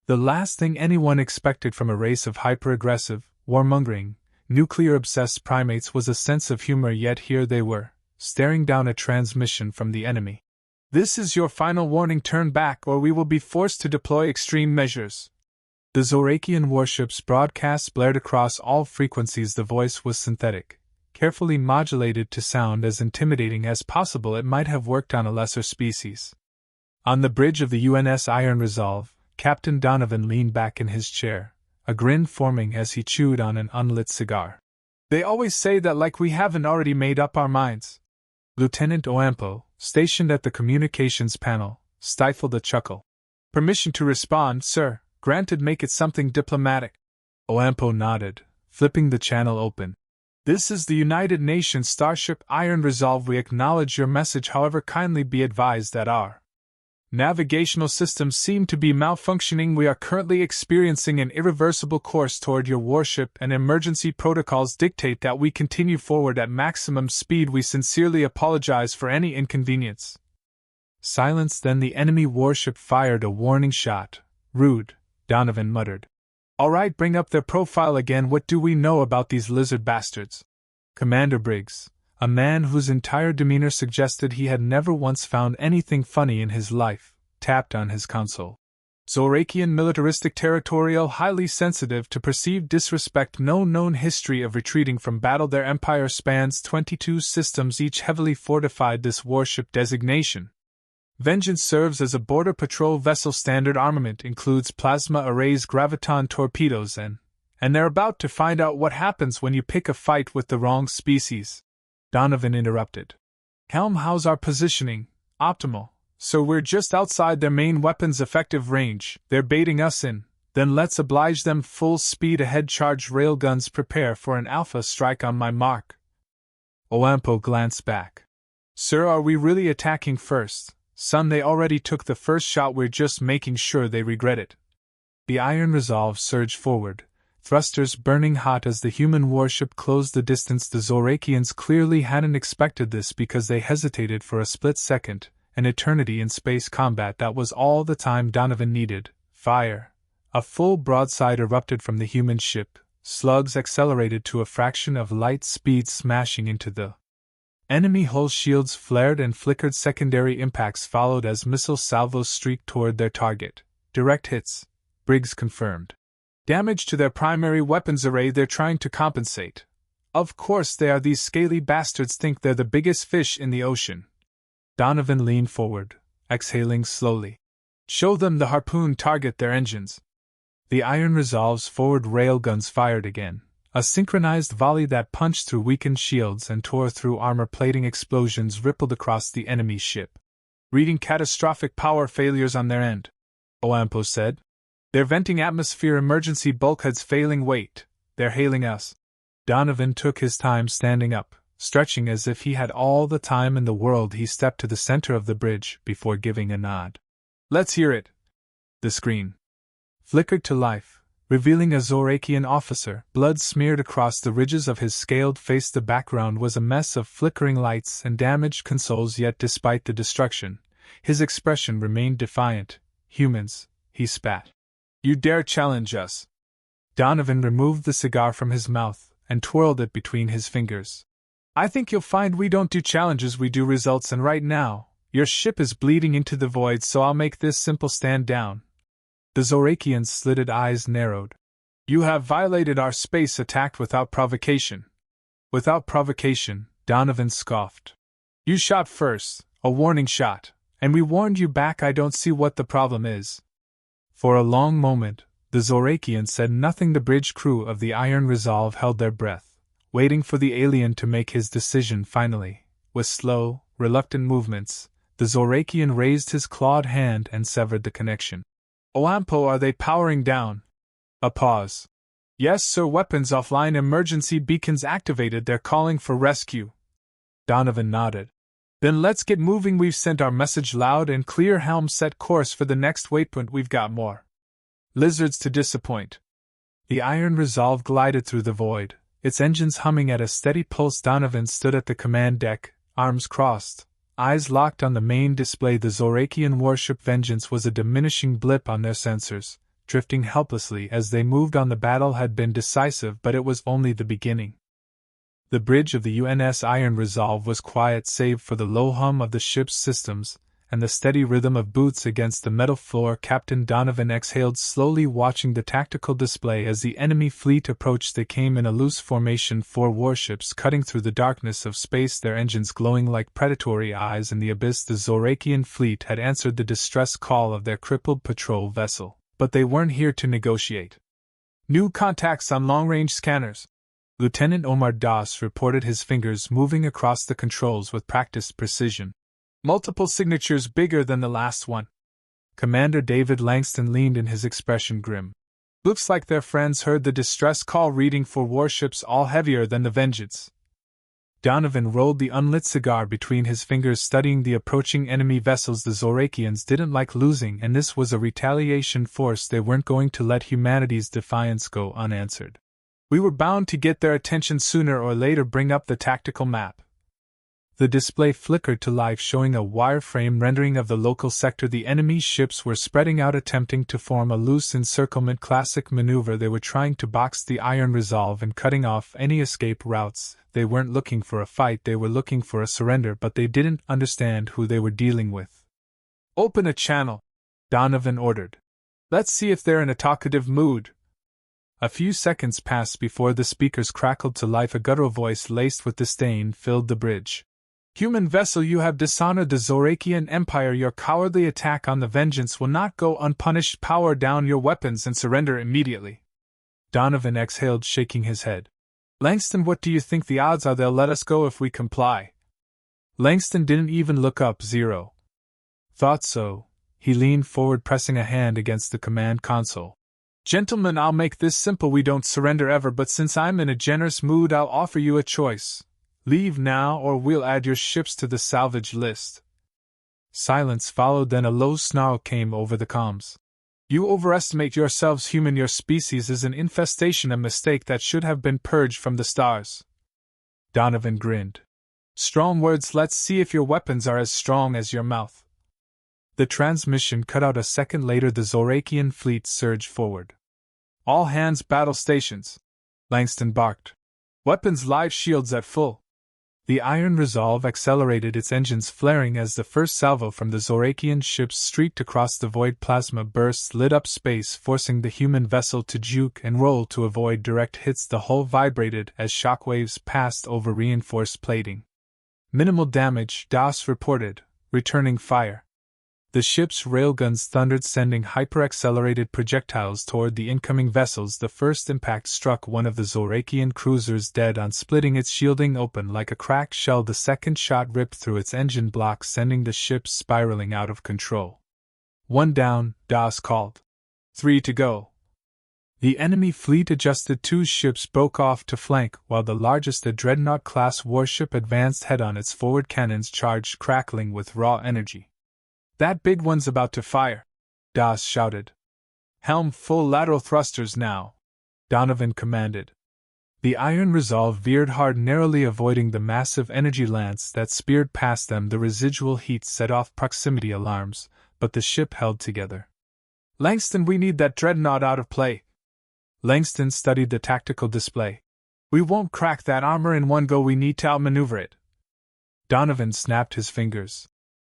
The last thing anyone expected from a race of hyper-aggressive, warmongering, nuclear-obsessed primates was a sense of humor, yet here they were, staring down a transmission from the enemy. "This is your final warning, turn back or we will be forced to deploy extreme measures." The Zorakian warship's broadcast blared across all frequencies. The voice was synthetic, carefully modulated to sound as intimidating as possible. It might have worked on a lesser species. On the bridge of the UNS Iron Resolve, Captain Donovan leaned back in his chair, a grin forming as he chewed on an unlit cigar. "They always say that like we haven't already made up our minds." Lieutenant Oampo, stationed at the communications panel, stifled a chuckle. "Permission to respond, sir. Granted, make it something diplomatic." Oampo nodded, flipping the channel open. "This is the United Nations starship Iron Resolve. We acknowledge your message, however kindly be advised that our navigational systems seem to be malfunctioning. We are currently experiencing an irreversible course toward your warship, and emergency protocols dictate that we continue forward at maximum speed. We sincerely apologize for any inconvenience." Silence. Then the enemy warship fired a warning shot. "Rude," Donovan muttered. "All right, bring up their profile again. What do we know about these lizard bastards?" Commander Briggs, a man whose entire demeanor suggested he had never once found anything funny in his life, tapped on his console. "Zorakian militaristic, territorial, highly sensitive to perceived disrespect, no known history of retreating from battle. Their empire spans 22 systems, each heavily fortified. This warship designation, Vengeance, serves as a border patrol vessel. Standard armament includes plasma arrays, graviton torpedoes, and they're about to find out what happens when you pick a fight with the wrong species." Donovan interrupted. "Helm, how's our positioning?" "Optimal. So we're just outside their main weapons effective range. They're baiting us in. Then let's oblige them. Full speed ahead. Charge railguns. Prepare for an alpha strike on my mark." Oampo glanced back. "Sir, are we really attacking first?" "Son, they already took the first shot. We're just making sure they regret it." The Iron Resolve surged forward, thrusters burning hot as the human warship closed the distance. The Zorakians clearly hadn't expected this because they hesitated for a split second, an eternity in space combat. That was all the time Donovan needed. Fire. A full broadside erupted from the human ship, slugs accelerated to a fraction of light speed, smashing into the enemy hull. Shields flared and flickered. Secondary impacts followed as missile salvos streaked toward their target. Direct hits, Briggs confirmed. Damage to their primary weapons array. They're trying to compensate. Of course they are. These scaly bastards think they're the biggest fish in the ocean. Donovan leaned forward, exhaling slowly. "Show them the harpoon. Target their engines." The Iron Resolve's forward railguns fired again. A synchronized volley that punched through weakened shields and tore through armor plating. Explosions rippled across the enemy ship. "Reading catastrophic power failures on their end," Oampo said. "They're venting atmosphere. Emergency bulkheads failing. Wait, they're hailing us." Donovan took his time standing up, stretching as if he had all the time in the world. He stepped to the center of the bridge before giving a nod. "Let's hear it." The screen flickered to life, revealing a Zorakian officer, blood smeared across the ridges of his scaled face. The background was a mess of flickering lights and damaged consoles, yet despite the destruction, his expression remained defiant. "Humans," he spat. "You dare challenge us?" Donovan removed the cigar from his mouth and twirled it between his fingers. "I think you'll find we don't do challenges, we do results, and right now, your ship is bleeding into the void, so I'll make this simple. Stand down." The Zorakian's slitted eyes narrowed. "You have violated our space. Attacked without provocation." "Without provocation," Donovan scoffed. "You shot first, a warning shot, and we warned you back. I don't see what the problem is." For a long moment, the Zorakian said nothing. The bridge crew of the Iron Resolve held their breath, waiting for the alien to make his decision. Finally, with slow, reluctant movements, the Zorakian raised his clawed hand and severed the connection. "Oampo, are they powering down?" A pause. "Yes, sir. Weapons offline. Emergency beacons activated. They're calling for rescue." Donovan nodded. "Then let's get moving. We've sent our message loud and clear. Helm, set course for the next waypoint. We've got more lizards to disappoint." The Iron Resolve glided through the void, its engines humming at a steady pulse. Donovan stood at the command deck, arms crossed, eyes locked on the main display. The Zorakian warship Vengeance was a diminishing blip on their sensors, drifting helplessly as they moved on. The battle had been decisive, but it was only the beginning. The bridge of the UNS Iron Resolve was quiet save for the low hum of the ship's systems, and the steady rhythm of boots against the metal floor. Captain Donovan exhaled slowly, watching the tactical display as the enemy fleet approached. They came in a loose formation, 4 warships cutting through the darkness of space, their engines glowing like predatory eyes in the abyss. The Zorakian fleet had answered the distress call of their crippled patrol vessel, but they weren't here to negotiate. New contacts on long-range scanners. Lieutenant Omar Das reported, his fingers moving across the controls with practiced precision. Multiple signatures bigger than the last one. Commander David Langston leaned in, his expression grim. Looks like their friends heard the distress call, reading for warships all heavier than the Vengeance. Donovan rolled the unlit cigar between his fingers, studying the approaching enemy vessels. The Zorakians didn't like losing, and this was a retaliation force. They weren't going to let humanity's defiance go unanswered. We were bound to get their attention sooner or later. Bring up the tactical map. The display flickered to life, showing a wireframe rendering of the local sector. The enemy ships were spreading out, attempting to form a loose encirclement. Classic maneuver. They were trying to box the Iron Resolve and cutting off any escape routes. They weren't looking for a fight, they were looking for a surrender, but they didn't understand who they were dealing with. Open a channel, Donovan ordered. Let's see if they're in a talkative mood. A few seconds passed before the speakers crackled to life. A guttural voice laced with disdain filled the bridge. Human vessel, you have dishonored the Zorakian Empire. Your cowardly attack on the Vengeance will not go unpunished. Power down your weapons and surrender immediately. Donovan exhaled, shaking his head. Langston, what do you think the odds are they'll let us go if we comply? Langston didn't even look up. 0. Thought so. He leaned forward, pressing a hand against the command console. Gentlemen, I'll make this simple. We don't surrender ever, but since I'm in a generous mood, I'll offer you a choice. Leave now, or we'll add your ships to the salvage list. Silence followed, then a low snarl came over the comms. You overestimate yourselves, human. Your species is an infestation, a mistake that should have been purged from the stars. Donovan grinned. Strong words. Let's see if your weapons are as strong as your mouth. The transmission cut out a second later. The Zorakian fleet surged forward. All hands, battle stations, Langston barked. Weapons, live shields at full. The Iron Resolve accelerated, its engines flaring as the first salvo from the Zorakian ships streaked across the void. Plasma bursts lit up space, forcing the human vessel to juke and roll to avoid direct hits. The hull vibrated as shockwaves passed over reinforced plating. Minimal damage, Das reported, returning fire. The ship's railguns thundered, sending hyper-accelerated projectiles toward the incoming vessels. The first impact struck one of the Zorakian cruisers dead on, splitting its shielding open like a cracked shell. The second shot ripped through its engine block, sending the ship spiraling out of control. 1 down, Das called. 3 to go. The enemy fleet adjusted. 2 ships broke off to flank, while the largest, a dreadnought-class warship, advanced head-on. Its forward cannons charged, crackling with raw energy. That big one's about to fire, Das shouted. Helm full lateral thrusters now, Donovan commanded. The Iron Resolve veered hard, narrowly avoiding the massive energy lance that speared past them. The residual heat set off proximity alarms, but the ship held together. Langston, we need that dreadnought out of play. Langston studied the tactical display. We won't crack that armor in one go, we need to outmaneuver it. Donovan snapped his fingers.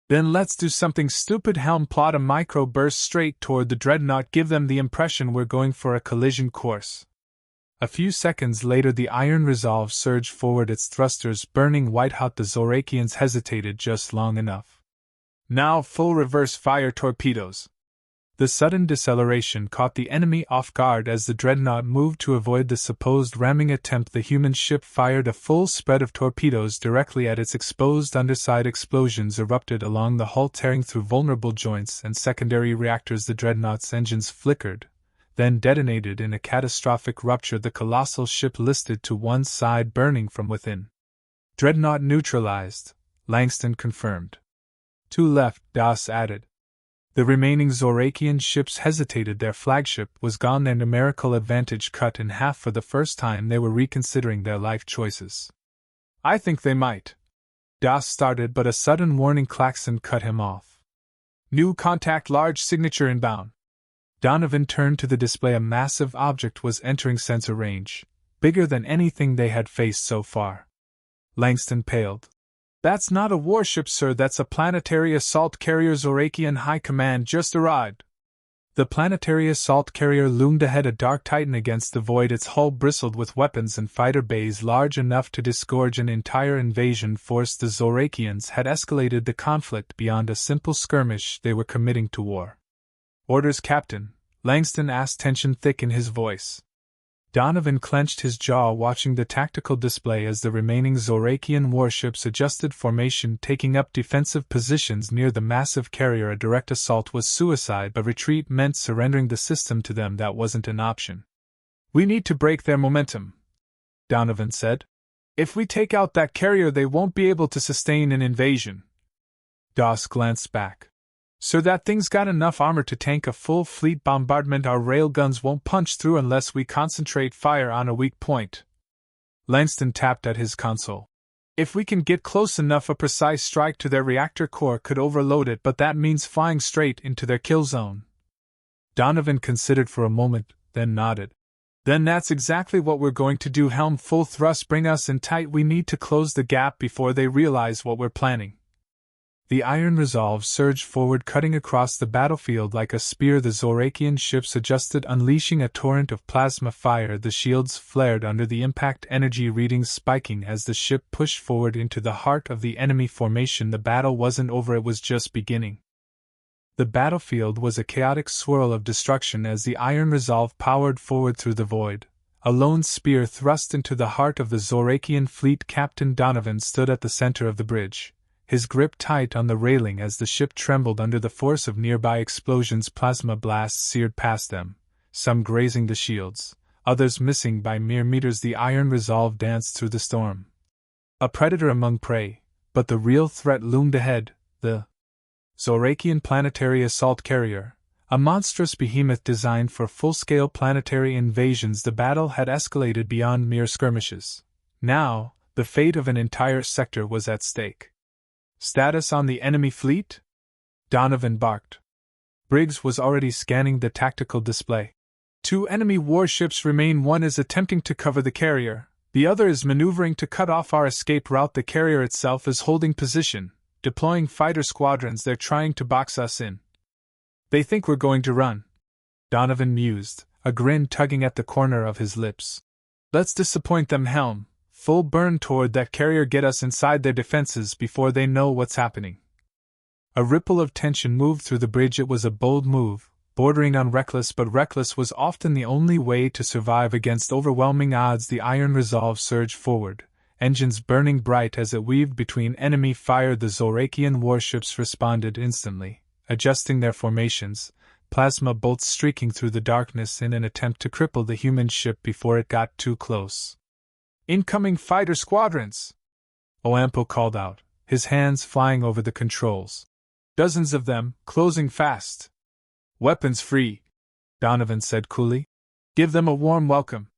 Then let's do something stupid. Helm, plot a micro-burst straight toward the dreadnought. Give them the impression we're going for a collision course. A few seconds later, the Iron Resolve surged forward, its thrusters burning white-hot. The Zorakians hesitated just long enough. Now full reverse fire torpedoes. The sudden deceleration caught the enemy off guard as the dreadnought moved to avoid the supposed ramming attempt. The human ship fired a full spread of torpedoes directly at its exposed underside. Explosions erupted along the hull, tearing through vulnerable joints and secondary reactors. The dreadnought's engines flickered, then detonated in a catastrophic rupture. The colossal ship listed to one side, burning from within. Dreadnought neutralized, Langston confirmed. 2 left, Das added. The remaining Zorakian ships hesitated. Their flagship was gone, their numerical advantage cut in half. For the first time, they were reconsidering their life choices. I think they might. Das started, but a sudden warning klaxon cut him off. New contact, large signature inbound. Donovan turned to the display. A massive object was entering sensor range, bigger than anything they had faced so far. Langston paled. "That's not a warship, sir, that's a planetary assault carrier. Zorakian High Command just arrived." The planetary assault carrier loomed ahead, a dark titan against the void. Its hull bristled with weapons and fighter bays large enough to disgorge an entire invasion force. The Zorakians had escalated the conflict beyond a simple skirmish. They were committing to war. "Orders, Captain," Langston asked, tension thick in his voice. Donovan clenched his jaw, watching the tactical display as the remaining Zorakian warships adjusted formation, taking up defensive positions near the massive carrier. A direct assault was suicide, but retreat meant surrendering the system to them. That wasn't an option. "We need to break their momentum," Donovan said. "If we take out that carrier, they won't be able to sustain an invasion." Doss glanced back. "Sir, that thing's got enough armor to tank a full fleet bombardment. Our railguns won't punch through unless we concentrate fire on a weak point." Langston tapped at his console. "If we can get close enough, a precise strike to their reactor core could overload it, but that means flying straight into their kill zone." Donovan considered for a moment, then nodded. "Then that's exactly what we're going to do. Helm full thrust, bring us in tight. We need to close the gap before they realize what we're planning." The Iron Resolve surged forward, cutting across the battlefield like a spear. The Zorakian ships adjusted, unleashing a torrent of plasma fire. The shields flared under the impact, energy readings spiking as the ship pushed forward into the heart of the enemy formation. The battle wasn't over, it was just beginning. The battlefield was a chaotic swirl of destruction as the Iron Resolve powered forward through the void. A lone spear thrust into the heart of the Zorakian fleet. Captain Donovan stood at the center of the bridge, his grip tight on the railing as the ship trembled under the force of nearby explosions. Plasma blasts seared past them, some grazing the shields, others missing by mere meters. The Iron Resolve danced through the storm, a predator among prey, but the real threat loomed ahead, the Zorakian planetary assault carrier, a monstrous behemoth designed for full-scale planetary invasions. The battle had escalated beyond mere skirmishes. Now, the fate of an entire sector was at stake. "Status on the enemy fleet?" Donovan barked. Briggs was already scanning the tactical display. "2 enemy warships remain. One is attempting to cover the carrier, the other is maneuvering to cut off our escape route. The carrier itself is holding position, deploying fighter squadrons. They're trying to box us in. They think we're going to run," Donovan mused, a grin tugging at the corner of his lips. "Let's disappoint them, Helm. Full burn toward that carrier, get us inside their defenses before they know what's happening." A ripple of tension moved through the bridge. It was a bold move, bordering on reckless, but reckless was often the only way to survive against overwhelming odds. The Iron Resolve surged forward, engines burning bright as it weaved between enemy fire. The Zorakian warships responded instantly, adjusting their formations, plasma bolts streaking through the darkness in an attempt to cripple the human ship before it got too close. "Incoming fighter squadrons!" Oampo called out, his hands flying over the controls. "Dozens of them, closing fast." "Weapons free," Donovan said coolly. "Give them a warm welcome."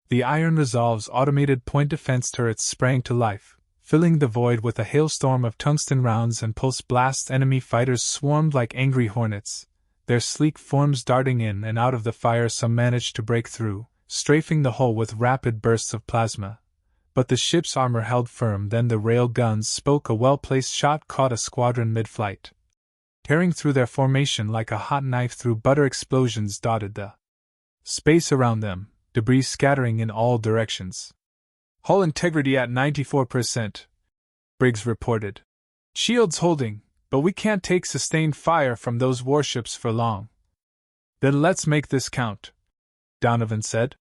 The Iron Resolve's automated point defense turrets sprang to life, filling the void with a hailstorm of tungsten rounds and pulse blasts. Enemy fighters swarmed like angry hornets, their sleek forms darting in and out of the fire. Some managed to break through, strafing the hull with rapid bursts of plasma. But the ship's armor held firm. Then the railguns spoke. A well-placed shot caught a squadron mid-flight, tearing through their formation like a hot knife through butter. Explosions dotted the space around them, debris scattering in all directions. "Hull integrity at 94%, Briggs reported. "Shields holding, but we can't take sustained fire from those warships for long." "Then let's make this count," Donovan said.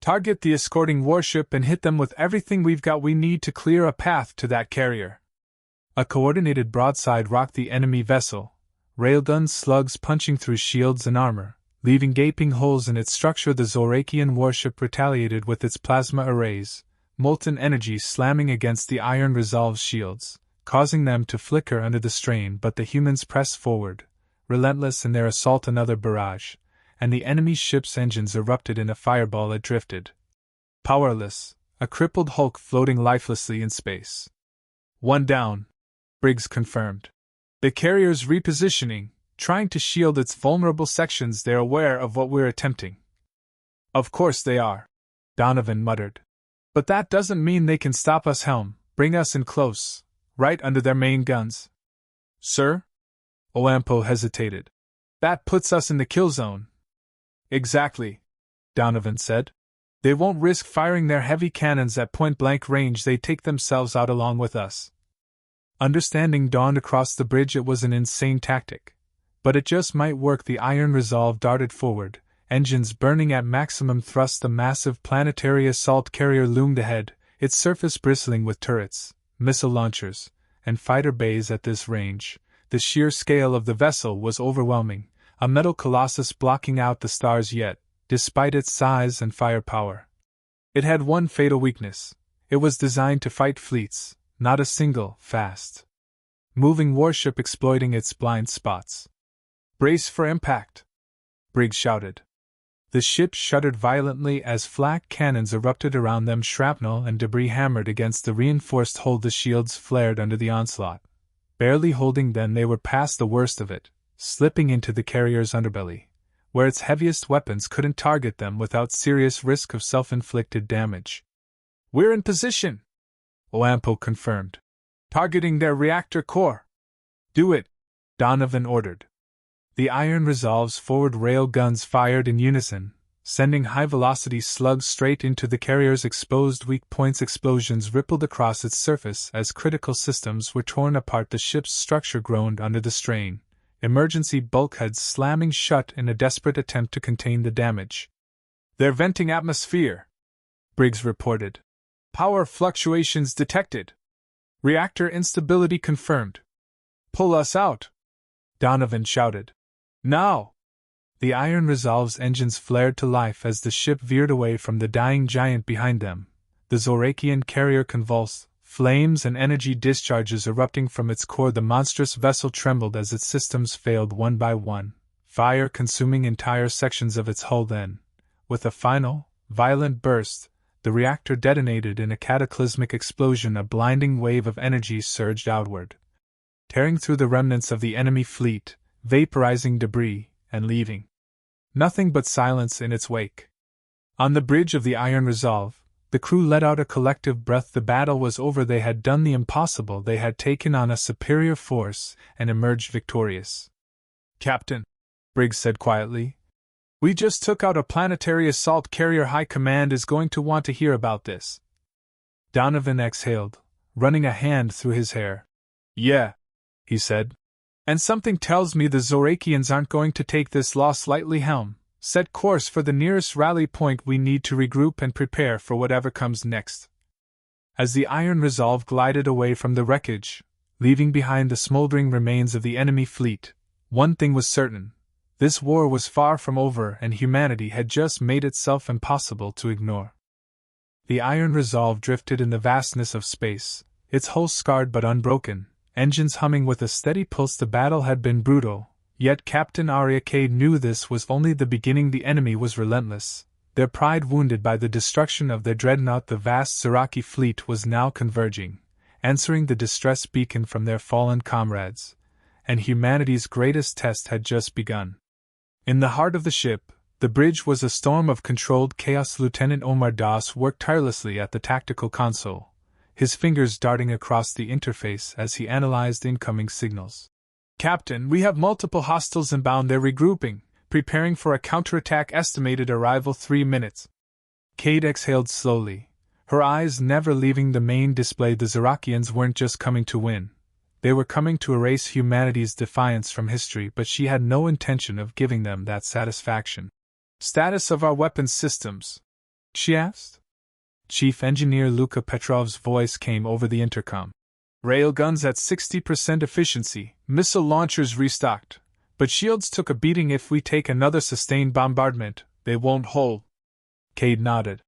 "Target the escorting warship and hit them with everything we've got. We need to clear a path to that carrier." A coordinated broadside rocked the enemy vessel, railgun slugs punching through shields and armor, leaving gaping holes in its structure. The Zorakian warship retaliated with its plasma arrays, molten energy slamming against the Iron Resolve's shields, causing them to flicker under the strain. But the humans pressed forward, relentless in their assault. Another barrage, and the enemy ship's engines erupted in a fireball. It drifted, powerless, a crippled hulk floating lifelessly in space. "One down," Briggs confirmed. "The carrier's repositioning. trying to shield its vulnerable sections. They're aware of what we're attempting. Of course they are, Donovan muttered. But that doesn't mean they can stop us. Helm, bring us in close, right under their main guns. Sir? Oampo hesitated. That puts us in the kill zone. Exactly, Donovan said. They won't risk firing their heavy cannons at point-blank range. They take themselves out along with us. Understanding dawned across the bridge. It was an insane tactic, but it just might work. The Iron Resolve darted forward, engines burning at maximum thrust. The massive planetary assault carrier loomed ahead, its surface bristling with turrets, missile launchers, and fighter bays. At this range, the sheer scale of the vessel was overwhelming, a metal colossus blocking out the stars. Yet, despite its size and firepower, it had one fatal weakness. It was designed to fight fleets, not a single, fast-moving warship exploiting its blind spots. Brace for impact! Briggs shouted. The ship shuddered violently as flak cannons erupted around them. Shrapnel and debris hammered against the reinforced hull. The shields flared under the onslaught, barely holding. Then they were past the worst of it, slipping into the carrier's underbelly, where its heaviest weapons couldn't target them without serious risk of self-inflicted damage. We're in position, Oampo confirmed. Targeting their reactor core. Do it, Donovan ordered. The Iron Resolve's forward rail guns fired in unison, sending high-velocity slugs straight into the carrier's exposed weak points. Explosions rippled across its surface as critical systems were torn apart. The ship's structure groaned under the strain, emergency bulkheads slamming shut in a desperate attempt to contain the damage. They're venting atmosphere, Briggs reported. Power fluctuations detected. Reactor instability confirmed. Pull us out, Donovan shouted. Now! The Iron Resolve's engines flared to life as the ship veered away from the dying giant behind them. The Zorakian carrier convulsed, flames and energy discharges erupting from its core. The monstrous vessel trembled as its systems failed one by one, fire consuming entire sections of its hull. Then, with a final, violent burst, the reactor detonated in a cataclysmic explosion. A blinding wave of energy surged outward, tearing through the remnants of the enemy fleet, vaporizing debris, and leaving nothing but silence in its wake. On the bridge of the Iron Resolve, the crew let out a collective breath. The battle was over. They had done the impossible. They had taken on a superior force and emerged victorious. Captain, Briggs said quietly, we just took out a planetary assault carrier. High Command is going to want to hear about this. Donovan exhaled, running a hand through his hair. Yeah, he said. And something tells me the Zorakians aren't going to take this loss lightly. Helm, set course for the nearest rally point. We need to regroup and prepare for whatever comes next. As the Iron Resolve glided away from the wreckage, leaving behind the smoldering remains of the enemy fleet, one thing was certain. This war was far from over, and humanity had just made itself impossible to ignore. The Iron Resolve drifted in the vastness of space, its hull scarred but unbroken, engines humming with a steady pulse. The battle had been brutal, yet Captain Ariake knew this was only the beginning. The enemy was relentless, their pride wounded by the destruction of their dreadnought. The vast Zoraki fleet was now converging, answering the distress beacon from their fallen comrades, and humanity's greatest test had just begun. In the heart of the ship, the bridge was a storm of controlled chaos. Lieutenant Omar Das worked tirelessly at the tactical console, his fingers darting across the interface as he analyzed incoming signals. Captain, we have multiple hostiles inbound. They're regrouping, preparing for a counterattack. Estimated arrival 3 minutes. Kate exhaled slowly, her eyes never leaving the main display. The Zorakians weren't just coming to win. They were coming to erase humanity's defiance from history, but she had no intention of giving them that satisfaction. Status of our weapons systems? She asked. Chief Engineer Luka Petrov's voice came over the intercom. Railguns at 60% efficiency, missile launchers restocked, but shields took a beating. If we take another sustained bombardment, they won't hold. Cade nodded.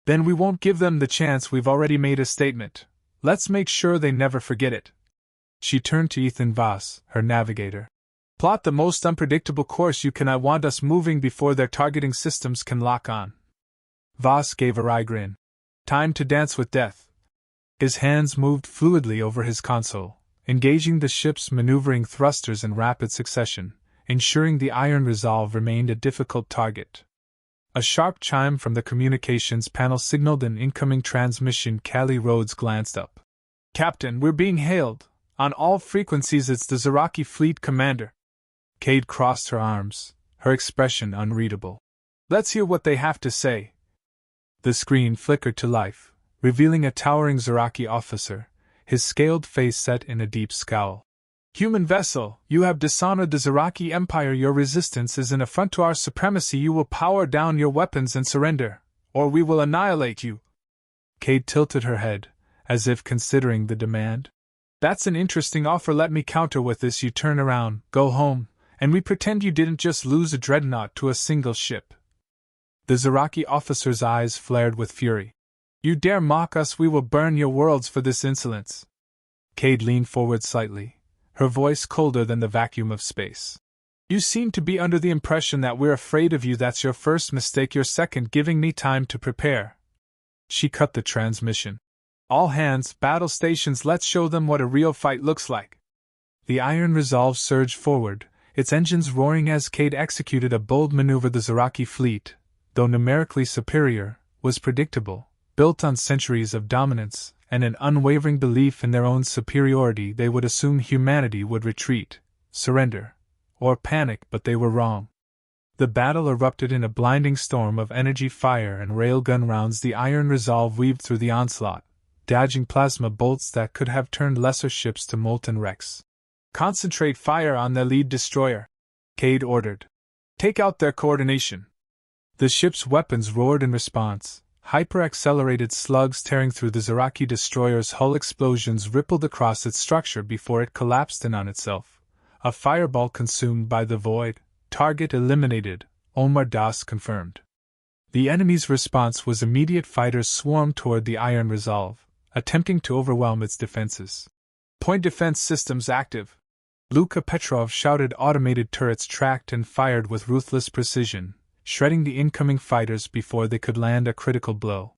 Then we won't give them the chance. We've already made a statement. Let's make sure they never forget it. She turned to Ethan Voss, her navigator. Plot the most unpredictable course you can. I want us moving before their targeting systems can lock on. Voss gave a wry grin. Time to dance with death. His hands moved fluidly over his console, engaging the ship's maneuvering thrusters in rapid succession, ensuring the Iron Resolve remained a difficult target. A sharp chime from the communications panel signaled an incoming transmission. Callie Rhodes glanced up. "Captain, we're being hailed. On all frequencies, it's the Zoraki fleet commander." Cade crossed her arms, her expression unreadable. "Let's hear what they have to say." The screen flickered to life, revealing a towering Zoraki officer, his scaled face set in a deep scowl. "Human vessel, you have dishonored the Zorakian Empire. Your resistance is an affront to our supremacy. You will power down your weapons and surrender, or we will annihilate you." Cade tilted her head, as if considering the demand. "That's an interesting offer. Let me counter with this. You turn around, go home, and we pretend you didn't just lose a dreadnought to a single ship." The Zoraki officer's eyes flared with fury. "You dare mock us? We will burn your worlds for this insolence." Cade leaned forward slightly, her voice colder than the vacuum of space. "You seem to be under the impression that we're afraid of you. That's your first mistake. Your second, giving me time to prepare." She cut the transmission. "All hands, battle stations, let's show them what a real fight looks like." The Iron Resolve surged forward, its engines roaring as Cade executed a bold maneuver. The Zoraki fleet, though numerically superior, was predictable, built on centuries of dominance and an unwavering belief in their own superiority. They would assume humanity would retreat, surrender, or panic, but they were wrong. The battle erupted in a blinding storm of energy, fire, and railgun rounds. The Iron Resolve weaved through the onslaught, dodging plasma bolts that could have turned lesser ships to molten wrecks. "Concentrate fire on their lead destroyer," Cade ordered. "Take out their coordination." The ship's weapons roared in response, hyper-accelerated slugs tearing through the Zoraki destroyer's hull. Explosions rippled across its structure before it collapsed in on itself. A fireball consumed by the void. Target eliminated, Omar Das confirmed. The enemy's response was immediate. Fighters swarmed toward the Iron Resolve, attempting to overwhelm its defenses. "Point defense systems active," Luka Petrov shouted. Automated turrets tracked and fired with ruthless precision, shredding the incoming fighters before they could land a critical blow.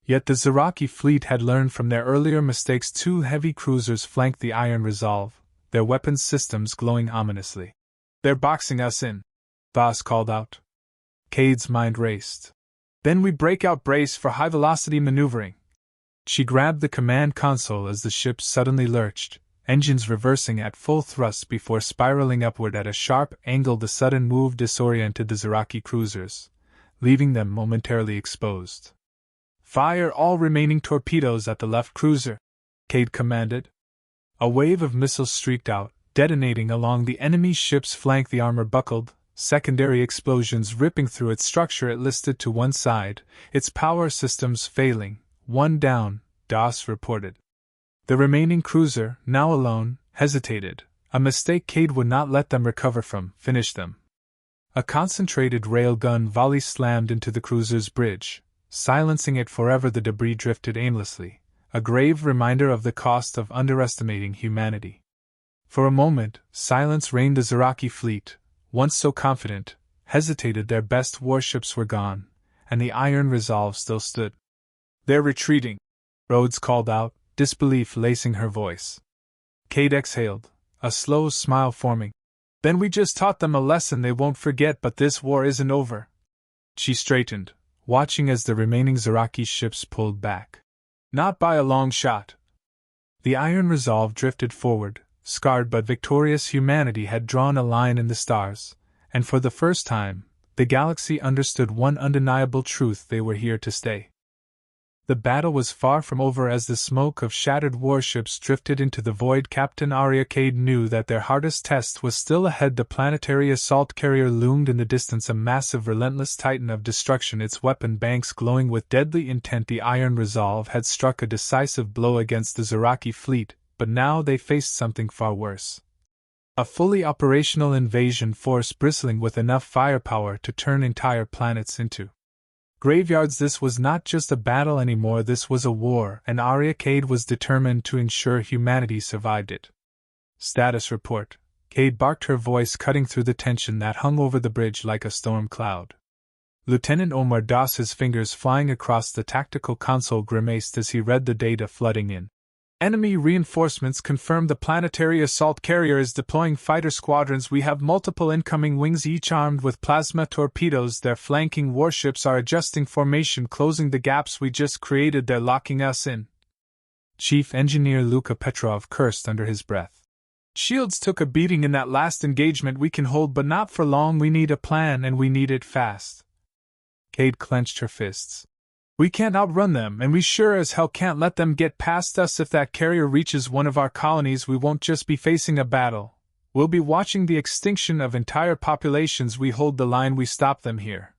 Yet the Zoraki fleet had learned from their earlier mistakes. 2 heavy cruisers flanked the Iron Resolve, their weapons systems glowing ominously. "They're boxing us in," Voss called out. Cade's mind raced. "Then we break out. Brace for high-velocity maneuvering." She grabbed the command console as the ship suddenly lurched, engines reversing at full thrust before spiraling upward at a sharp angle. The sudden move disoriented the Zoraki cruisers, leaving them momentarily exposed. "Fire all remaining torpedoes at the left cruiser," Cade commanded. A wave of missiles streaked out, detonating along the enemy ship's flank. The armor buckled, secondary explosions ripping through its structure. It listed to one side, its power systems failing. "One down," Das reported. The remaining cruiser, now alone, hesitated, a mistake Cade would not let them recover from. "Finish them." A concentrated railgun volley slammed into the cruiser's bridge, silencing it forever. The debris drifted aimlessly, a grave reminder of the cost of underestimating humanity. For a moment, silence reigned. The Zoraki fleet, once so confident, hesitated. Their best warships were gone, and the Iron Resolve still stood. "They're retreating," Rhodes called out, disbelief lacing her voice. Cade exhaled, a slow smile forming. "Then we just taught them a lesson they won't forget. But this war isn't over." She straightened, watching as the remaining Zoraki ships pulled back. "Not by a long shot." The Iron Resolve drifted forward, scarred but victorious. Humanity had drawn a line in the stars, and for the first time, the galaxy understood one undeniable truth: they were here to stay. The battle was far from over as the smoke of shattered warships drifted into the void. Captain Arya Cade knew that their hardest test was still ahead. The planetary assault carrier loomed in the distance, a massive, relentless titan of destruction, its weapon banks glowing with deadly intent. The Iron Resolve had struck a decisive blow against the Zoraki fleet, but now they faced something far worse. A fully operational invasion force bristling with enough firepower to turn entire planets into graveyards. This was not just a battle anymore, this was a war, and Arya Cade was determined to ensure humanity survived it. "Status report," Cade barked, her voice cutting through the tension that hung over the bridge like a storm cloud. Lieutenant Omar Das, his fingers flying across the tactical console, grimaced as he read the data flooding in. Enemy reinforcements confirm the planetary assault carrier is deploying fighter squadrons. We have multiple incoming wings, each armed with plasma torpedoes. Their flanking warships are adjusting formation, closing the gaps we just created. They're locking us in. Chief Engineer Luka Petrov cursed under his breath. Shields took a beating in that last engagement. We can hold, but not for long. We need a plan, and we need it fast. Cade clenched her fists. We can't outrun them, and we sure as hell can't let them get past us. If that carrier reaches one of our colonies, we won't just be facing a battle. We'll be watching the extinction of entire populations. We hold the line, we stop them here.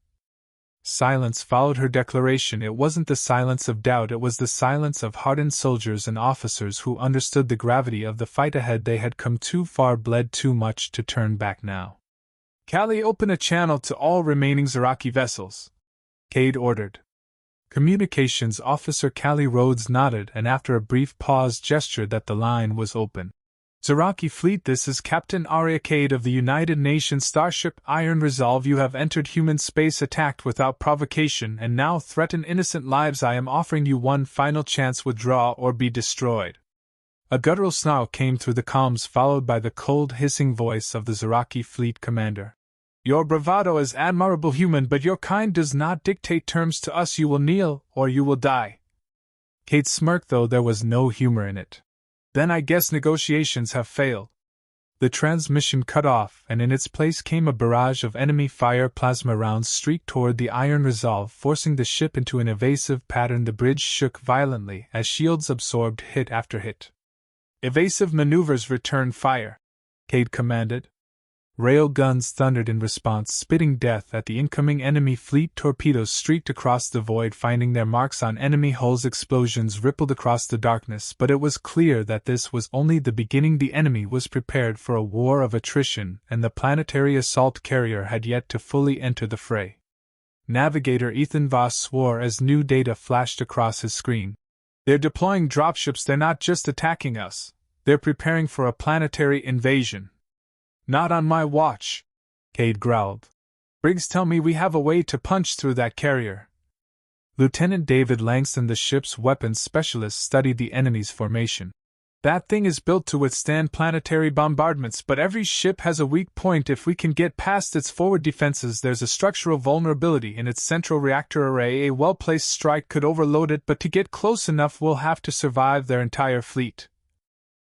Silence followed her declaration. It wasn't the silence of doubt, it was the silence of hardened soldiers and officers who understood the gravity of the fight ahead. They had come too far, bled too much to turn back now. Callie, open a channel to all remaining Zoraki vessels, Cade ordered. Communications Officer Callie Rhodes nodded and after a brief pause gestured that the line was open. Zoraki Fleet, this is Captain Arya Cade of the United Nations Starship Iron Resolve. You have entered human space, attacked without provocation, and now threaten innocent lives. I am offering you one final chance. Withdraw or be destroyed. A guttural snarl came through the comms, followed by the cold, hissing voice of the Zoraki Fleet commander. Your bravado is admirable, human, but your kind does not dictate terms to us. You will kneel, or you will die. Cade smirked, though there was no humor in it. Then I guess negotiations have failed. The transmission cut off, and in its place came a barrage of enemy fire. Plasma rounds streaked toward the Iron Resolve, forcing the ship into an evasive pattern. The bridge shook violently as shields absorbed hit after hit. Evasive maneuvers, return fire, Cade commanded. Railguns thundered in response, spitting death at the incoming enemy fleet. Torpedoes streaked across the void, finding their marks on enemy hulls. Explosions rippled across the darkness, but it was clear that this was only the beginning. The enemy was prepared for a war of attrition, and the planetary assault carrier had yet to fully enter the fray. Navigator Ethan Voss swore as new data flashed across his screen. They're deploying dropships. They're not just attacking us. They're preparing for a planetary invasion. Not on my watch, Cade growled. Briggs, tell me we have a way to punch through that carrier. Lieutenant David Langston, the ship's weapons specialist, studied the enemy's formation. That thing is built to withstand planetary bombardments, but every ship has a weak point. If we can get past its forward defenses, there's a structural vulnerability in its central reactor array. A well-placed strike could overload it, but to get close enough, we'll have to survive their entire fleet.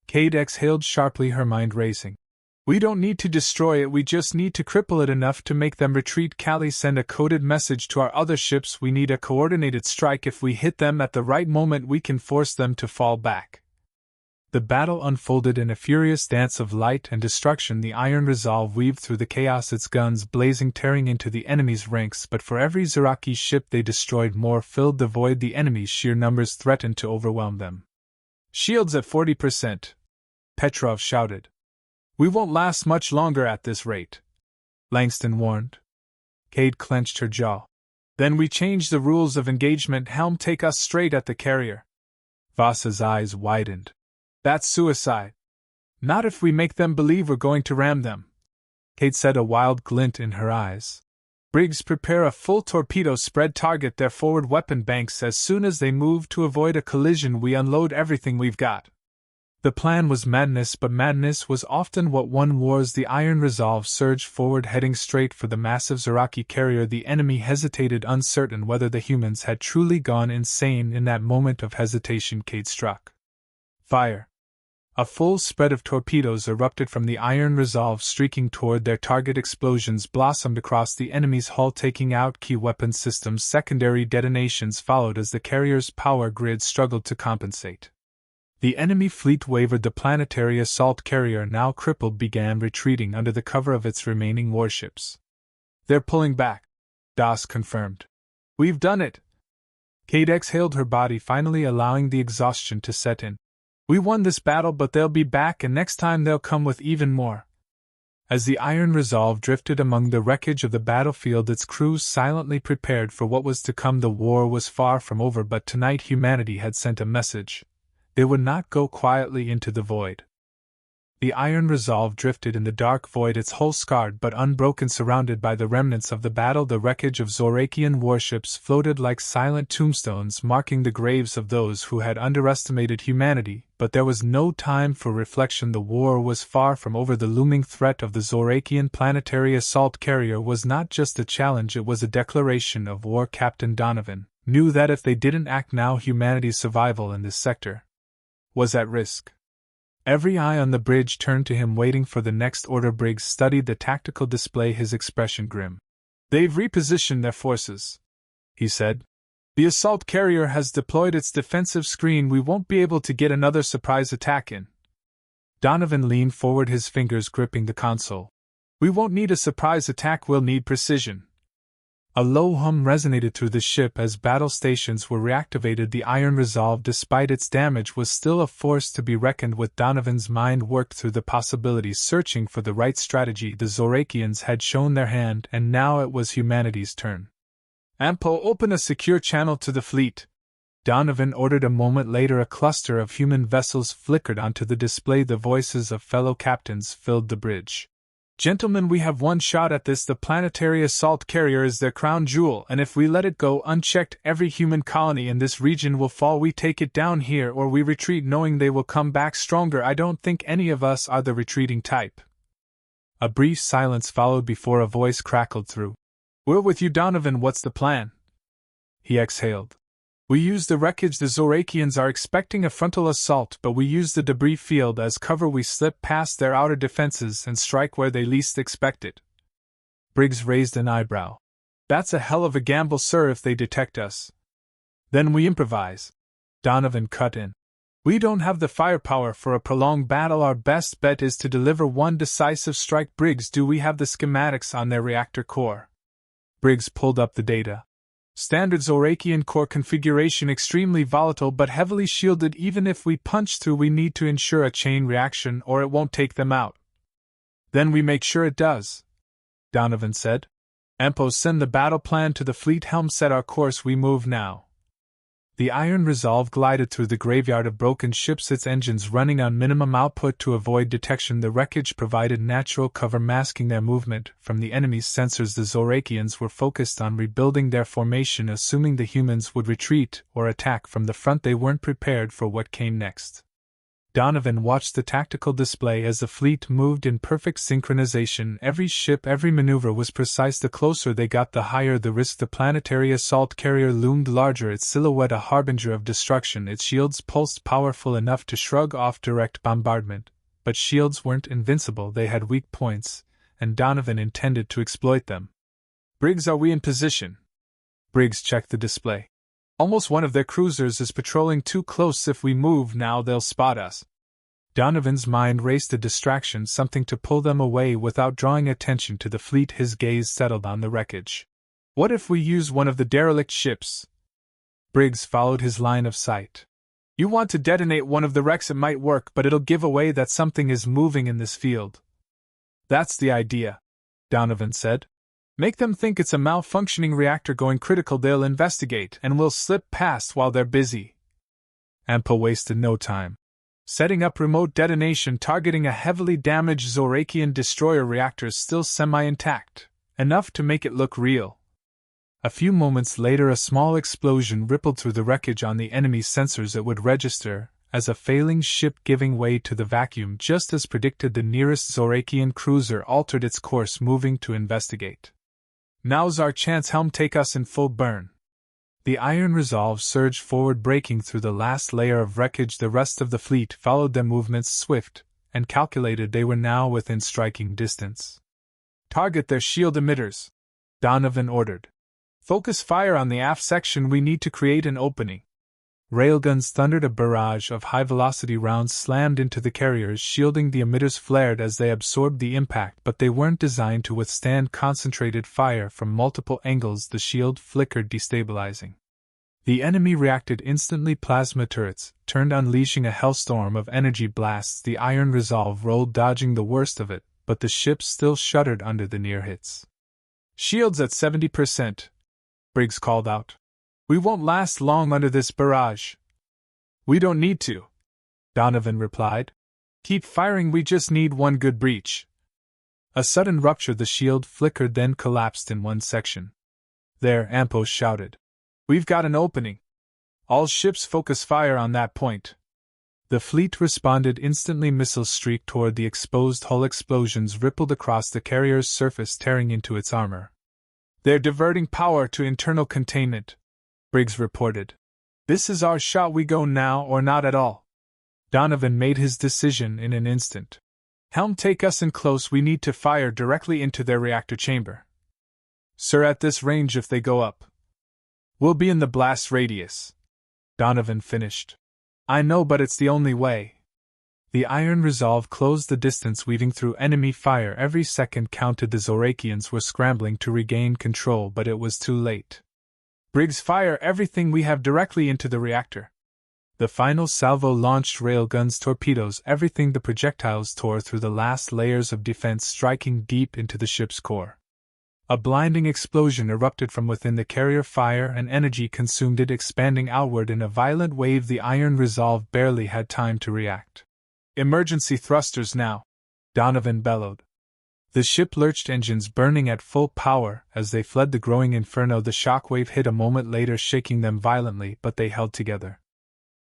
Cade exhaled sharply, her mind racing. We don't need to destroy it, we just need to cripple it enough to make them retreat. Callie, send a coded message to our other ships. We need a coordinated strike. If we hit them at the right moment, we can force them to fall back. The battle unfolded in a furious dance of light and destruction. The Iron Resolve weaved through the chaos, its guns blazing, tearing into the enemy's ranks, but for every Zoraki ship they destroyed, more filled the void. The enemy's sheer numbers threatened to overwhelm them. Shields at 40%, Petrov shouted. We won't last much longer at this rate, Langston warned. Cade clenched her jaw. Then we change the rules of engagement. Helm, take us straight at the carrier. Voss's eyes widened. That's suicide. Not if we make them believe we're going to ram them. Cade said, a wild glint in her eyes. Briggs, prepare a full torpedo spread. Target their forward weapon banks. As soon as they move to avoid a collision, we unload everything we've got. The plan was madness, but madness was often what won wars. The Iron Resolve surged forward, heading straight for the massive Zoraki carrier. The enemy hesitated, uncertain whether the humans had truly gone insane. In that moment of hesitation, Cade struck. Fire! A full spread of torpedoes erupted from the Iron Resolve, streaking toward their target. Explosions blossomed across the enemy's hull, taking out key weapon systems. Secondary detonations followed as the carrier's power grid struggled to compensate. The enemy fleet wavered. The planetary assault carrier, now crippled, began retreating under the cover of its remaining warships. They're pulling back, Doss confirmed. We've done it. Cade exhaled, her body finally allowing the exhaustion to set in. We won this battle, but they'll be back, and next time they'll come with even more. As the Iron Resolve drifted among the wreckage of the battlefield, its crews silently prepared for what was to come. The war was far from over, but tonight humanity had sent a message. They would not go quietly into the void. The Iron Resolve drifted in the dark void, its hull scarred but unbroken, surrounded by the remnants of the battle. The wreckage of Zorakian warships floated like silent tombstones, marking the graves of those who had underestimated humanity, but there was no time for reflection. The war was far from over. The looming threat of the Zorakian planetary assault carrier was not just a challenge, it was a declaration of war. Captain Donovan knew that if they didn't act now, humanity's survival in this sector was at risk. Every eye on the bridge turned to him, waiting for the next order. Briggs studied the tactical display, his expression grim. "They've repositioned their forces," he said. "The assault carrier has deployed its defensive screen. We won't be able to get another surprise attack in." Donovan leaned forward, his fingers gripping the console. "We won't need a surprise attack, we'll need precision." A low hum resonated through the ship as battle stations were reactivated. The Iron Resolve, despite its damage, was still a force to be reckoned with. Donovan's mind worked through the possibilities, searching for the right strategy. The Zorakians had shown their hand, and now it was humanity's turn. "Ampo, open a secure channel to the fleet," Donovan ordered. A moment later, a cluster of human vessels flickered onto the display. The voices of fellow captains filled the bridge. "Gentlemen, we have one shot at this. The planetary assault carrier is their crown jewel, and if we let it go unchecked, every human colony in this region will fall. We take it down here, or we retreat knowing they will come back stronger. I don't think any of us are the retreating type." A brief silence followed before a voice crackled through. "We're with you, Donovan. What's the plan?" He exhaled. "We use the wreckage. The Zorakians are expecting a frontal assault, but we use the debris field as cover. We slip past their outer defenses and strike where they least expect it." Briggs raised an eyebrow. "That's a hell of a gamble, sir, if they detect us." "Then we improvise," Donovan cut in. "We don't have the firepower for a prolonged battle. Our best bet is to deliver one decisive strike." "Briggs, do we have the schematics on their reactor core?" Briggs pulled up the data. "Standard Zorakian core configuration, extremely volatile but heavily shielded. Even if we punch through, we need to ensure a chain reaction or it won't take them out." "Then we make sure it does," Donovan said. "Ampo, send the battle plan to the fleet helm. Set our course. We move now." The Iron Resolve glided through the graveyard of broken ships, its engines running on minimum output to avoid detection. The wreckage provided natural cover, masking their movement from the enemy's sensors. The Zorakians were focused on rebuilding their formation, assuming the humans would retreat or attack from the front. They weren't prepared for what came next. Donovan watched the tactical display as the fleet moved in perfect synchronization. Every ship, every maneuver was precise. The closer they got, the higher the risk. The planetary assault carrier loomed larger, its silhouette a harbinger of destruction. Its shields pulsed, powerful enough to shrug off direct bombardment. But shields weren't invincible, they had weak points, and Donovan intended to exploit them. "Briggs, are we in position?" Briggs checked the display. "Almost. One of their cruisers is patrolling too close. If we move now, they'll spot us." Donovan's mind raced, a distraction, something to pull them away without drawing attention to the fleet. His gaze settled on the wreckage. "What if we use one of the derelict ships?" Briggs followed his line of sight. "You want to detonate one of the wrecks. It might work, but it'll give away that something is moving in this field." "That's the idea," Donovan said. "Make them think it's a malfunctioning reactor going critical. They'll investigate, and we'll slip past while they're busy." Ampo wasted no time. Setting up remote detonation, targeting a heavily damaged Zorakian destroyer reactor still semi-intact, enough to make it look real. A few moments later, a small explosion rippled through the wreckage on the enemy's sensors. It would register as a failing ship giving way to the vacuum. Just as predicted, the nearest Zorakian cruiser altered its course, moving to investigate. "Now's our chance, helm, take us in full burn." The Iron Resolve surged forward, breaking through the last layer of wreckage. The rest of the fleet followed their movements, swift and calculated. They were now within striking distance. "Target their shield emitters," Donovan ordered. "Focus fire on the aft section. We need to create an opening." Railguns thundered. A barrage of high-velocity rounds slammed into the carriers, shielding. The emitters flared as they absorbed the impact, but they weren't designed to withstand concentrated fire from multiple angles. The shield flickered, destabilizing. The enemy reacted instantly. Plasma turrets turned, unleashing a hellstorm of energy blasts. The Iron Resolve rolled, dodging the worst of it, but the ship still shuddered under the near hits. "Shields at 70%, Briggs called out. "We won't last long under this barrage." "We don't need to," Donovan replied. Keep firing, we just need one good breach. A sudden rupture, the shield flickered, then collapsed in one section. There, Ampos shouted. We've got an opening. All ships focus fire on that point. The fleet responded instantly. Missiles streaked toward the exposed hull. Explosions rippled across the carrier's surface, tearing into its armor. They're diverting power to internal containment, Briggs reported. This is our shot. We go now or not at all. Donovan made his decision in an instant. Helm, take us in close. We need to fire directly into their reactor chamber. Sir, at this range, if they go up, we'll be in the blast radius. Donovan finished. I know, but it's the only way. The Iron Resolve closed the distance, weaving through enemy fire. Every second counted. The Zorakians were scrambling to regain control, but it was too late. Briggs, fire everything we have directly into the reactor. The final salvo launched railguns, torpedoes, everything. The projectiles tore through the last layers of defense, striking deep into the ship's core. A blinding explosion erupted from within the carrier. Fire and energy consumed it, expanding outward in a violent wave. The Iron Resolve barely had time to react. Emergency thrusters now, Donovan bellowed. The ship lurched, engines burning at full power as they fled the growing inferno. The shockwave hit a moment later, shaking them violently, but they held together.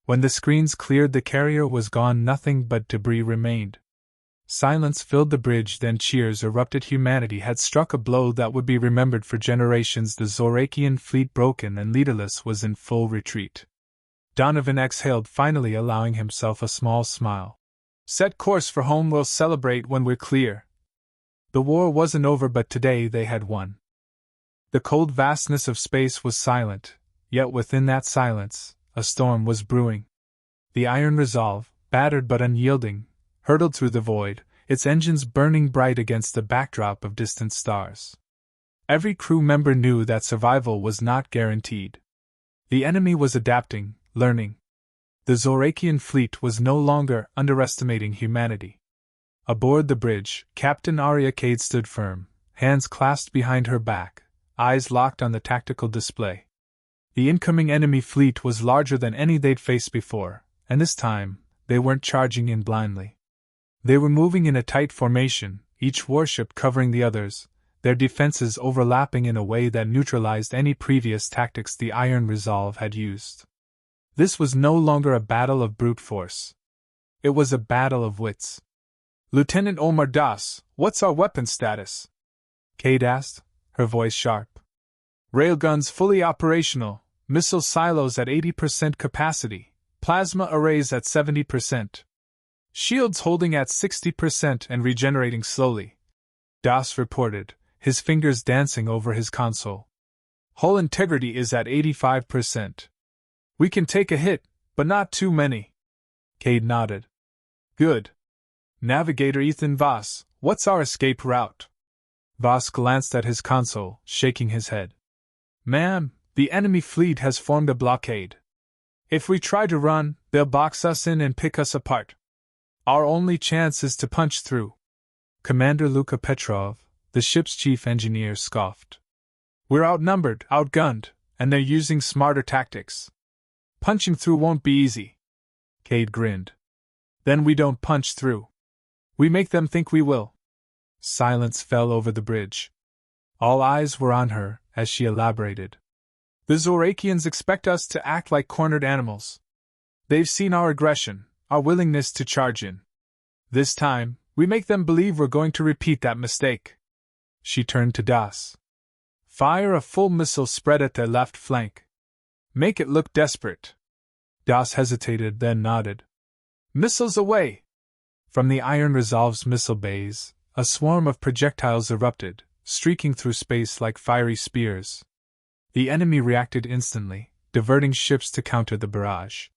When the screens cleared, the carrier was gone. Nothing but debris remained. Silence filled the bridge, then cheers erupted. Humanity had struck a blow that would be remembered for generations. The Zorakian fleet, broken and leaderless, was in full retreat. Donovan exhaled, finally allowing himself a small smile. Set course for home. We'll celebrate when we're clear. The war wasn't over, but today they had won. The cold vastness of space was silent, yet within that silence, a storm was brewing. The Iron Resolve, battered but unyielding, hurtled through the void, its engines burning bright against the backdrop of distant stars. Every crew member knew that survival was not guaranteed. The enemy was adapting, learning. The Zorakian fleet was no longer underestimating humanity. Aboard the bridge, Captain Arya Cade stood firm, hands clasped behind her back, eyes locked on the tactical display. The incoming enemy fleet was larger than any they'd faced before, and this time, they weren't charging in blindly. They were moving in a tight formation, each warship covering the others, their defenses overlapping in a way that neutralized any previous tactics the Iron Resolve had used. This was no longer a battle of brute force. It was a battle of wits. Lieutenant Omar Das, what's our weapon status? Cade asked, her voice sharp. Railguns fully operational, missile silos at 80% capacity, plasma arrays at 70%. Shields holding at 60% and regenerating slowly, Das reported, his fingers dancing over his console. Hull integrity is at 85%. We can take a hit, but not too many. Cade nodded. Good. Navigator Ethan Voss, what's our escape route? Voss glanced at his console, shaking his head. Ma'am, the enemy fleet has formed a blockade. If we try to run, they'll box us in and pick us apart. Our only chance is to punch through. Commander Luka Petrov, the ship's chief engineer, scoffed. We're outnumbered, outgunned, and they're using smarter tactics. Punching through won't be easy. Cade grinned. Then we don't punch through. We make them think we will. Silence fell over the bridge. All eyes were on her as she elaborated. The Zorakians expect us to act like cornered animals. They've seen our aggression, our willingness to charge in. This time, we make them believe we're going to repeat that mistake. She turned to Das. Fire a full missile spread at their left flank. Make it look desperate. Das hesitated, then nodded. Missiles away! From the Iron Resolve's missile bays, a swarm of projectiles erupted, streaking through space like fiery spears. The enemy reacted instantly, diverting ships to counter the barrage.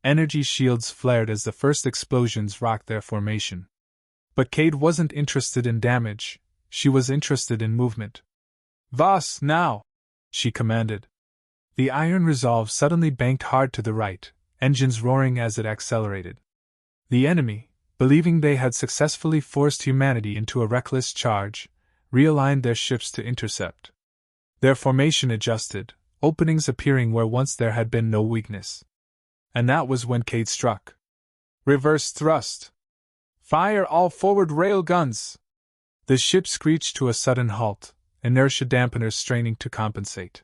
Energy shields flared as the first explosions rocked their formation. But Cade wasn't interested in damage, she was interested in movement. Voss, now! She commanded. The Iron Resolve suddenly banked hard to the right, engines roaring as it accelerated. The enemy, believing they had successfully forced humanity into a reckless charge, realigned their ships to intercept. Their formation adjusted, openings appearing where once there had been no weakness. And that was when Cade struck. Reverse thrust. Fire all forward railguns! The ship screeched to a sudden halt, inertia dampeners straining to compensate.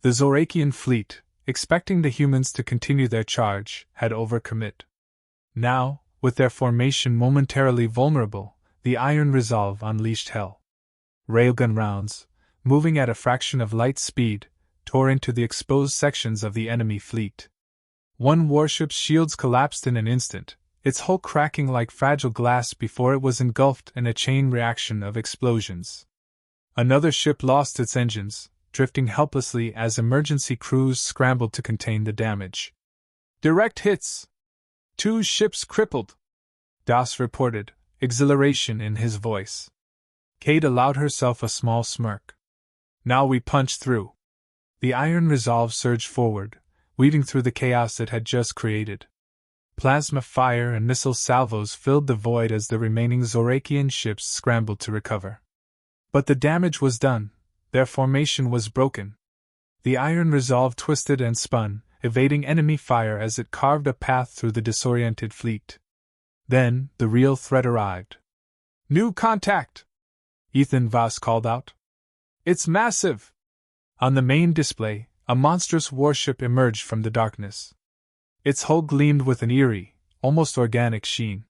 The Zorakian fleet, expecting the humans to continue their charge, had overcommit. Now, with their formation momentarily vulnerable, the Iron Resolve unleashed hell. Railgun rounds, moving at a fraction of light speed, tore into the exposed sections of the enemy fleet. One warship's shields collapsed in an instant, its hull cracking like fragile glass before it was engulfed in a chain reaction of explosions. Another ship lost its engines, drifting helplessly as emergency crews scrambled to contain the damage. Direct hits! 2 ships crippled! Das reported, exhilaration in his voice. Kate allowed herself a small smirk. Now we punch through. The Iron Resolve surged forward, weaving through the chaos it had just created. Plasma fire and missile salvos filled the void as the remaining Zorakian ships scrambled to recover. But the damage was done, their formation was broken. The Iron Resolve twisted and spun, evading enemy fire as it carved a path through the disoriented fleet. Then, the real threat arrived. New contact! Ethan Voss called out. It's massive! On the main display, a monstrous warship emerged from the darkness. Its hull gleamed with an eerie, almost organic sheen.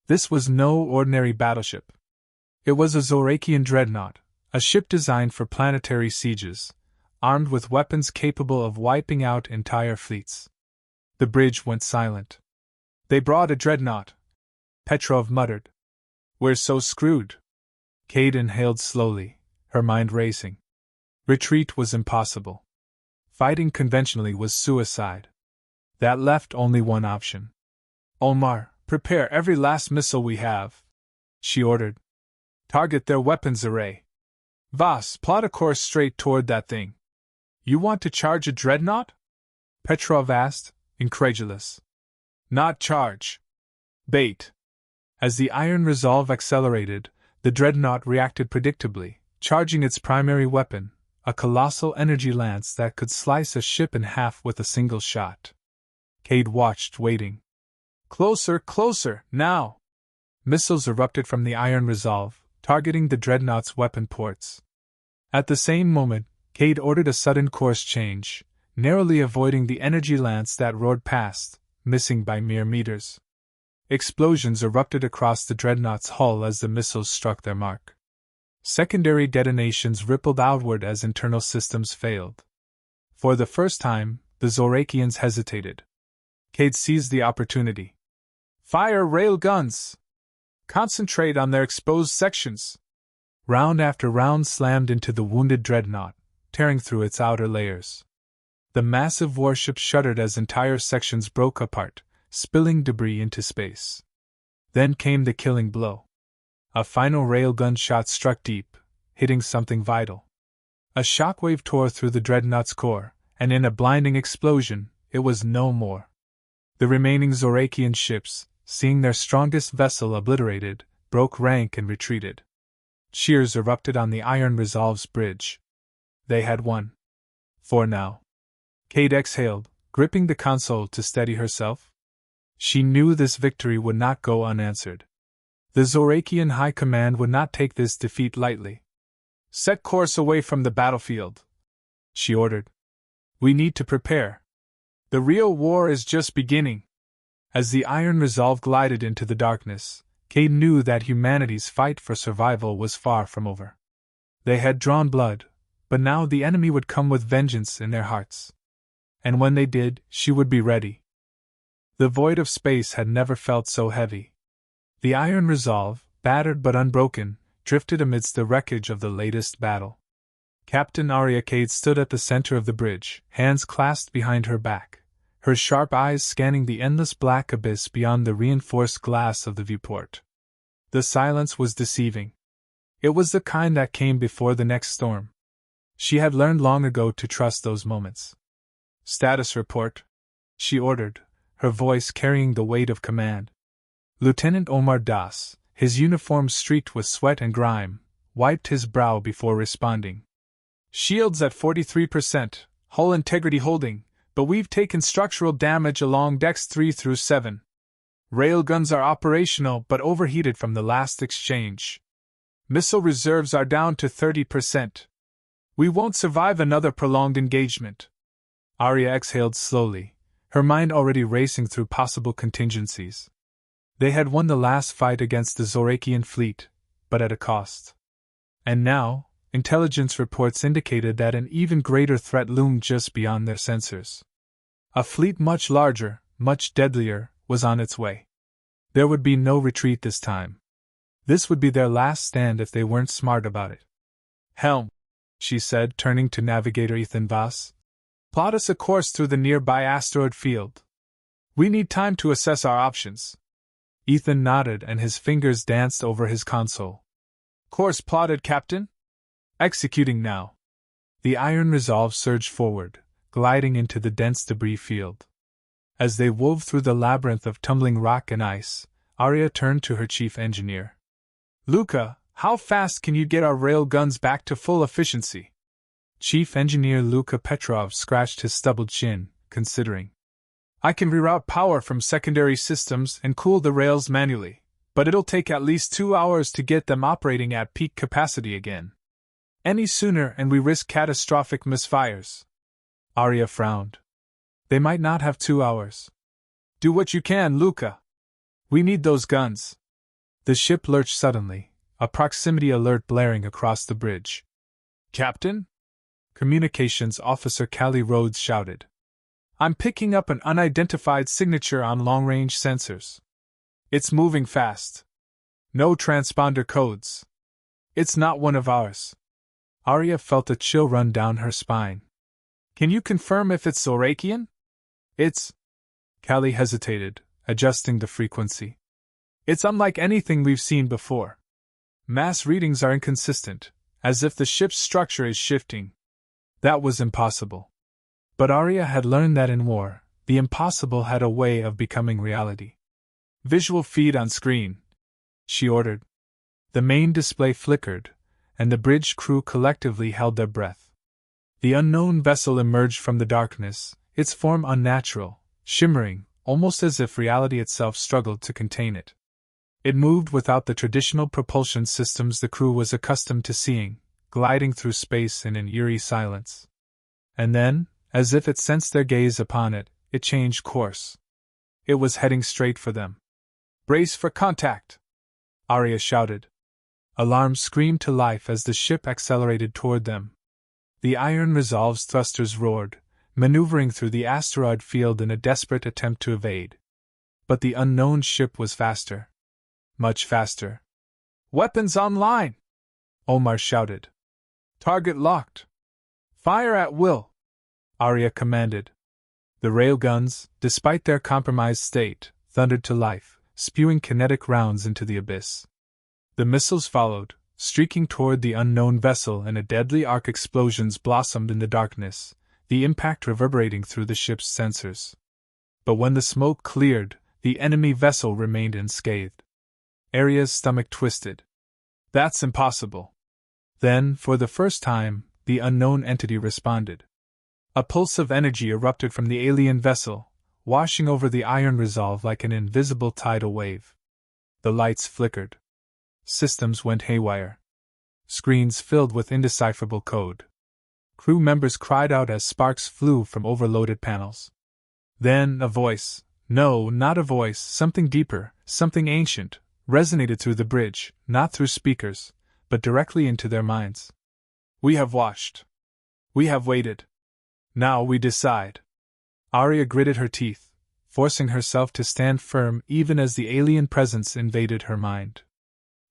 This was no ordinary battleship. It was a Zorakian dreadnought, a ship designed for planetary sieges, armed with weapons capable of wiping out entire fleets. The bridge went silent. They brought a dreadnought, Petrov muttered. We're so screwed. Kate inhaled slowly, her mind racing. Retreat was impossible. Fighting conventionally was suicide. That left only one option. Omar, prepare every last missile we have, she ordered. Target their weapons array. Voss, plot a course straight toward that thing. You want to charge a dreadnought? Petrov asked, incredulous. Not charge. Bait. As the Iron Resolve accelerated, the dreadnought reacted predictably, charging its primary weapon, a colossal energy lance that could slice a ship in half with a single shot. Cade watched, waiting. Closer, closer, now! Missiles erupted from the Iron Resolve, targeting the dreadnought's weapon ports. At the same moment, Cade ordered a sudden course change, narrowly avoiding the energy lance that roared past, missing by mere meters. Explosions erupted across the dreadnought's hull as the missiles struck their mark. Secondary detonations rippled outward as internal systems failed. For the first time, the Zorakians hesitated. Cade seized the opportunity. Fire railguns! Concentrate on their exposed sections! Round after round slammed into the wounded dreadnought, tearing through its outer layers. The massive warship shuddered as entire sections broke apart, spilling debris into space. Then came the killing blow. A final railgun shot struck deep, hitting something vital. A shockwave tore through the dreadnought's core, and in a blinding explosion, it was no more. The remaining Zorakian ships, seeing their strongest vessel obliterated, broke rank and retreated. Cheers erupted on the Iron Resolve's bridge. They had won. For now. Kate exhaled, gripping the console to steady herself. She knew this victory would not go unanswered. The Zorakian High Command would not take this defeat lightly. Set course away from the battlefield, she ordered. We need to prepare. The real war is just beginning. As the Iron Resolve glided into the darkness, Cade knew that humanity's fight for survival was far from over. They had drawn blood, but now the enemy would come with vengeance in their hearts. And when they did, she would be ready. The void of space had never felt so heavy. The Iron Resolve, battered but unbroken, drifted amidst the wreckage of the latest battle. Captain Arya Cade stood at the center of the bridge, hands clasped behind her back, her sharp eyes scanning the endless black abyss beyond the reinforced glass of the viewport. The silence was deceiving. It was the kind that came before the next storm. She had learned long ago to trust those moments. Status report, she ordered, her voice carrying the weight of command. Lieutenant Omar Das, his uniform streaked with sweat and grime, wiped his brow before responding. Shields at 43%, hull integrity holding, but we've taken structural damage along decks 3 through 7. Railguns are operational but overheated from the last exchange. Missile reserves are down to 30%. We won't survive another prolonged engagement. Arya exhaled slowly, her mind already racing through possible contingencies. They had won the last fight against the Zorakian fleet, but at a cost. And now, intelligence reports indicated that an even greater threat loomed just beyond their sensors. A fleet much larger, much deadlier, was on its way. There would be no retreat this time. This would be their last stand if they weren't smart about it. Helm, she said, turning to navigator Ethan Voss. Plot us a course through the nearby asteroid field. We need time to assess our options. Ethan nodded and his fingers danced over his console. Course plotted, Captain? Executing now. The Iron Resolve surged forward, gliding into the dense debris field. As they wove through the labyrinth of tumbling rock and ice, Arya turned to her chief engineer. Luca, how fast can you get our railguns back to full efficiency? Chief Engineer Luka Petrov scratched his stubbled chin, considering. I can reroute power from secondary systems and cool the rails manually, but it'll take at least 2 hours to get them operating at peak capacity again. Any sooner and we risk catastrophic misfires. Arya frowned. They might not have 2 hours. Do what you can, Luca. We need those guns. The ship lurched suddenly, a proximity alert blaring across the bridge. Captain? Communications Officer Callie Rhodes shouted. I'm picking up an unidentified signature on long-range sensors. It's moving fast. No transponder codes. It's not one of ours. Arya felt a chill run down her spine. Can you confirm if it's Zorakian? It's... Callie hesitated, adjusting the frequency. It's unlike anything we've seen before. Mass readings are inconsistent, as if the ship's structure is shifting. That was impossible. But Arya had learned that in war, the impossible had a way of becoming reality. Visual feed on screen, she ordered. The main display flickered, and the bridge crew collectively held their breath. The unknown vessel emerged from the darkness, its form unnatural, shimmering, almost as if reality itself struggled to contain it. It moved without the traditional propulsion systems the crew was accustomed to seeing, gliding through space in an eerie silence. And then, as if it sensed their gaze upon it, it changed course. It was heading straight for them. Brace for contact! Arya shouted. Alarms screamed to life as the ship accelerated toward them. The Iron Resolve's thrusters roared, maneuvering through the asteroid field in a desperate attempt to evade. But the unknown ship was faster. Much faster. Weapons online! Omar shouted. Target locked. Fire at will! Arya commanded. The railguns, despite their compromised state, thundered to life, spewing kinetic rounds into the abyss. The missiles followed, streaking toward the unknown vessel, and a deadly arc explosions blossomed in the darkness, the impact reverberating through the ship's sensors. But when the smoke cleared, the enemy vessel remained unscathed. Arya's stomach twisted. That's impossible. Then, for the first time, the unknown entity responded. A pulse of energy erupted from the alien vessel, washing over the Iron Resolve like an invisible tidal wave. The lights flickered. Systems went haywire. Screens filled with indecipherable code. Crew members cried out as sparks flew from overloaded panels. Then a voice, no, not a voice, something deeper, something ancient, resonated through the bridge, not through speakers, but directly into their minds. We have watched. We have waited. Now we decide. Arya gritted her teeth, forcing herself to stand firm even as the alien presence invaded her mind.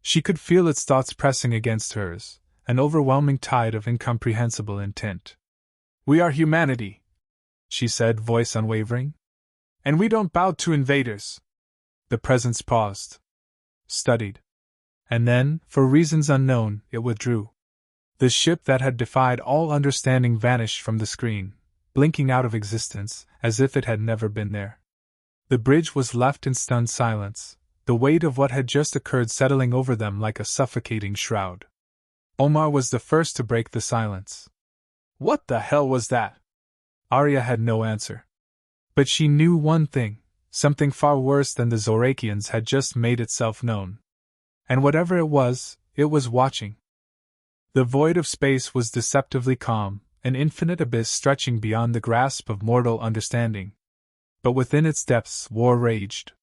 She could feel its thoughts pressing against hers, an overwhelming tide of incomprehensible intent. We are humanity, she said, voice unwavering. And we don't bow to invaders. The presence paused. Studied. And then, for reasons unknown, it withdrew. The ship that had defied all understanding vanished from the screen, blinking out of existence, as if it had never been there. The bridge was left in stunned silence, the weight of what had just occurred settling over them like a suffocating shroud. Omar was the first to break the silence. What the hell was that? Arya had no answer. But she knew one thing, Something far worse than the Zorakians had just made itself known. And whatever it was watching. The void of space was deceptively calm, an infinite abyss stretching beyond the grasp of mortal understanding. But within its depths war raged.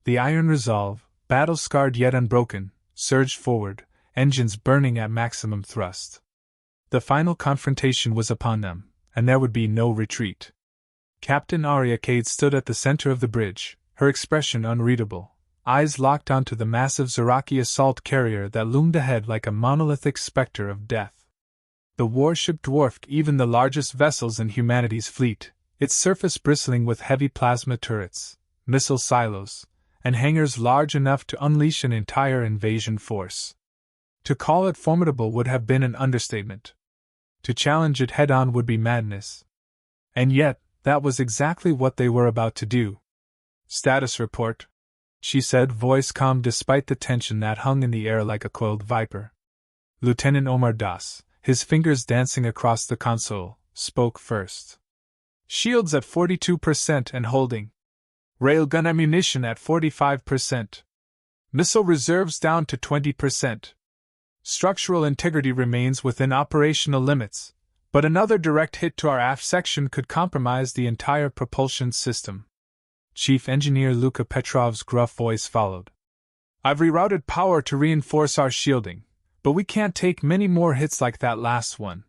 The Iron Resolve, battle-scarred yet unbroken, surged forward, engines burning at maximum thrust. The final confrontation was upon them, and there would be no retreat. Captain Arya Cade stood at the center of the bridge, her expression unreadable, eyes locked onto the massive Zoraki assault carrier that loomed ahead like a monolithic specter of death. The warship dwarfed even the largest vessels in humanity's fleet, its surface bristling with heavy plasma turrets, missile silos, and hangars large enough to unleash an entire invasion force. To call it formidable would have been an understatement. To challenge it head-on would be madness. And yet, that was exactly what they were about to do. "Status report," she said, voice calm despite the tension that hung in the air like a coiled viper. Lieutenant Omar Das, his fingers dancing across the console, spoke first. "Shields at 42% and holding. Railgun ammunition at 45%. Missile reserves down to 20%. Structural integrity remains within operational limits, but another direct hit to our aft section could compromise the entire propulsion system." Chief Engineer Luka Petrov's gruff voice followed. "I've rerouted power to reinforce our shielding, but we can't take many more hits like that last one.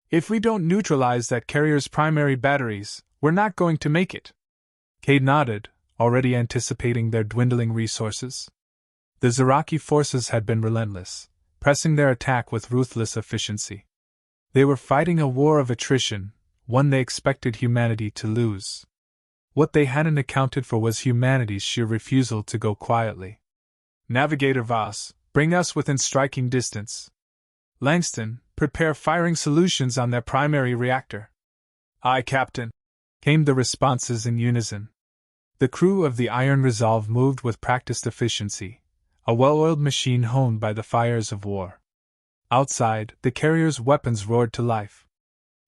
If we don't neutralize that carrier's primary batteries, we're not going to make it." Cade nodded, already anticipating their dwindling resources. The Zoraki forces had been relentless, pressing their attack with ruthless efficiency. They were fighting a war of attrition, one they expected humanity to lose. What they hadn't accounted for was humanity's sheer refusal to go quietly. "Navigator Voss, bring us within striking distance. Langston, prepare firing solutions on their primary reactor." "Aye, Captain," came the responses in unison. The crew of the Iron Resolve moved with practiced efficiency, a well-oiled machine honed by the fires of war. Outside, the carrier's weapons roared to life.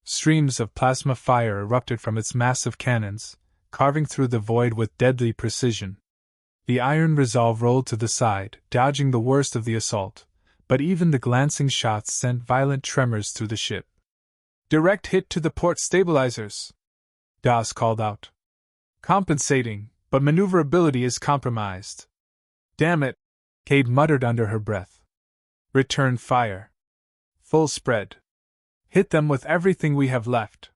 Streams of plasma fire erupted from its massive cannons, carving through the void with deadly precision. The Iron Resolve rolled to the side, dodging the worst of the assault, but even the glancing shots sent violent tremors through the ship. "Direct hit to the port stabilizers," Das called out. "Compensating, but maneuverability is compromised." "Damn it," Cade muttered under her breath. "Return fire. Full spread. Hit them with everything we have left."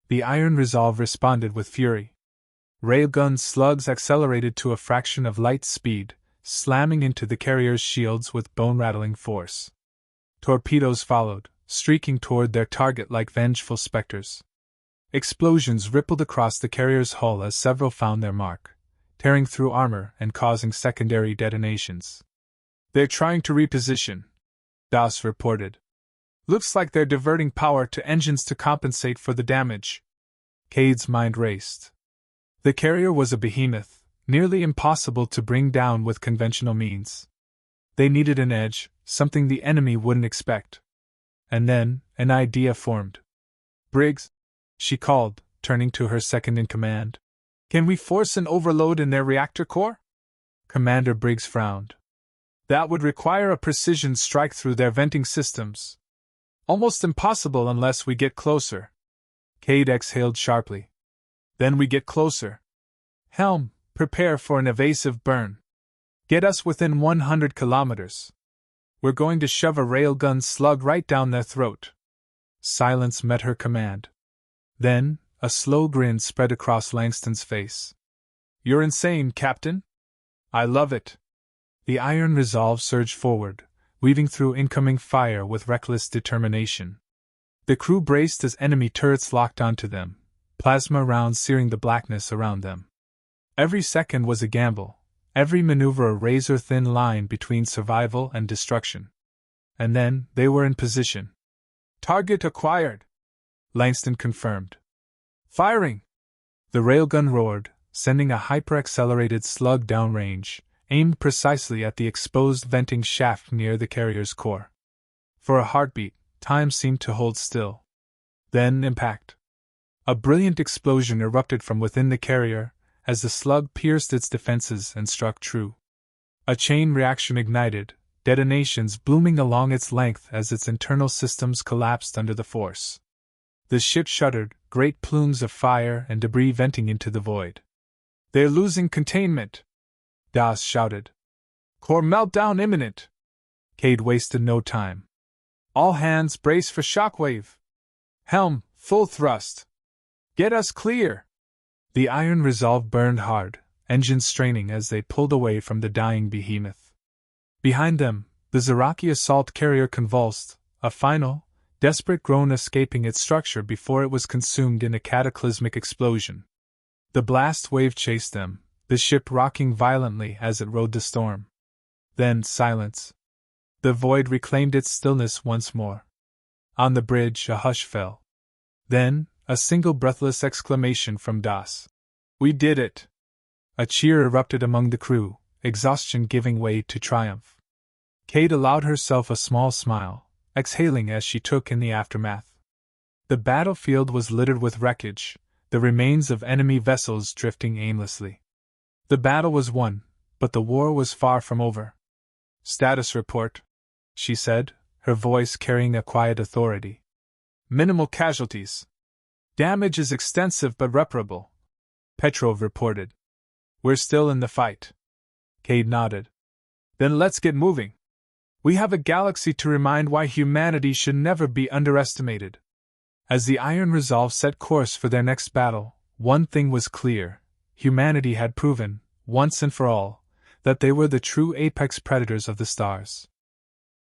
The Iron Resolve responded with fury. Railgun slugs accelerated to a fraction of light speed, slamming into the carrier's shields with bone-rattling force. Torpedoes followed, streaking toward their target like vengeful specters. Explosions rippled across the carrier's hull as several found their mark, tearing through armor and causing secondary detonations. "They're trying to reposition," Das reported. "Looks like they're diverting power to engines to compensate for the damage." Cade's mind raced. The carrier was a behemoth, nearly impossible to bring down with conventional means. They needed an edge, something the enemy wouldn't expect. And then, an idea formed. "Briggs," she called, turning to her second-in-command. "Can we force an overload in their reactor core?" Commander Briggs frowned. "That would require a precision strike through their venting systems. Almost impossible unless we get closer." Cade exhaled sharply. "Then we get closer. Helm, prepare for an evasive burn. Get us within 100 kilometers. We're going to shove a railgun slug right down their throat." Silence met her command. Then, a slow grin spread across Langston's face. "You're insane, Captain." "I love it." The Iron Resolve surged forward, weaving through incoming fire with reckless determination. The crew braced as enemy turrets locked onto them, plasma rounds searing the blackness around them. Every second was a gamble, every maneuver a razor-thin line between survival and destruction. And then, they were in position. "Target acquired," Langston confirmed. "Firing!" The railgun roared, sending a hyper-accelerated slug downrange, aimed precisely at the exposed venting shaft near the carrier's core. For a heartbeat, time seemed to hold still. Then impact. A brilliant explosion erupted from within the carrier, as the slug pierced its defenses and struck true. A chain reaction ignited, detonations booming along its length as its internal systems collapsed under the force. The ship shuddered, great plumes of fire and debris venting into the void. "They're losing containment!" Das shouted. "Core meltdown imminent!" Cade wasted no time. "All hands brace for shockwave! Helm, full thrust! Get us clear!" The Iron Resolve burned hard, engines straining as they pulled away from the dying behemoth. Behind them, the Zoraki assault carrier convulsed, a final, desperate groan escaping its structure before it was consumed in a cataclysmic explosion. The blast wave chased them, the ship rocking violently as it rode the storm. Then silence. The void reclaimed its stillness once more. On the bridge, a hush fell. Then, a single breathless exclamation from Das. "We did it!" A cheer erupted among the crew, exhaustion giving way to triumph. Cade allowed herself a small smile, exhaling as she took in the aftermath. The battlefield was littered with wreckage, the remains of enemy vessels drifting aimlessly. The battle was won, but the war was far from over. "Status report," she said, her voice carrying a quiet authority. "Minimal casualties. Damage is extensive but reparable," Petrov reported. "We're still in the fight." Cade nodded. "Then let's get moving. We have a galaxy to remind why humanity should never be underestimated." As the Iron Resolve set course for their next battle, one thing was clear: humanity had proven, once and for all, that they were the true apex predators of the stars.